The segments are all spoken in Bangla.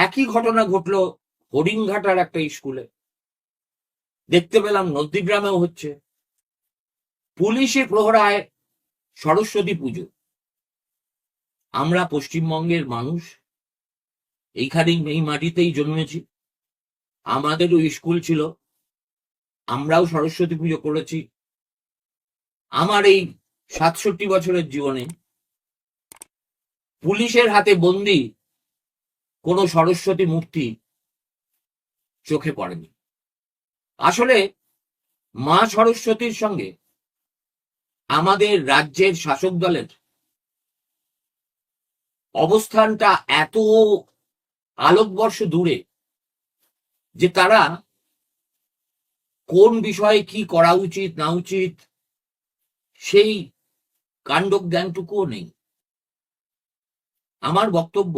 একই ঘটনা ঘটলো হরিণঘাটার একটা স্কুলে, দেখতে পেলাম নন্দীগ্রামেও হচ্ছে। পুলিশে প্রহরায় সরস্বতী পুজো। আমরা পশ্চিমবঙ্গের মানুষ, এইখানেই এই মাটিতেই জন্মেছি, আমাদেরও স্কুল ছিল, আমরাও সরস্বতী পুজো করেছি। আমার এই ৬৭ বছরের জীবনে পুলিশের হাতে বন্দি কোনো সরস্বতী মূর্তি চোখে পড়েনি। আসলে মা সরস্বতীর সঙ্গে আমাদের রাজ্যের শাসক দলের অবস্থানটা এত আলোকবর্ষ দূরে যে তারা কোন বিষয়ে কি করা উচিত না উচিত সেই কাণ্ডজ্ঞানটুকুও নেই। আমার বক্তব্য,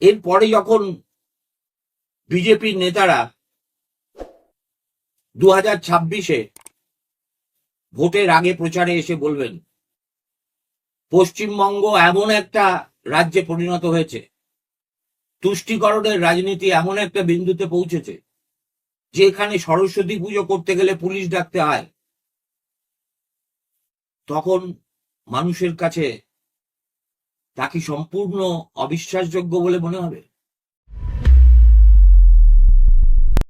এরপরে যখন বিজেপির নেতারা 2026-এ ভোটের আগে প্রচারে এসে বলবেন পশ্চিমবঙ্গ এমন একটা রাজ্যে পরিণত হয়েছে, তুষ্টিকরণের রাজনীতি এমন একটা বিন্দুতে পৌঁছেছে যে এখানে সরস্বতী পুজো করতে গেলে পুলিশ ডাকতে হয়, তখন মানুষের কাছে তা কি সম্পূর্ণ অবিশ্বাসযোগ্য বলে মনে হবে?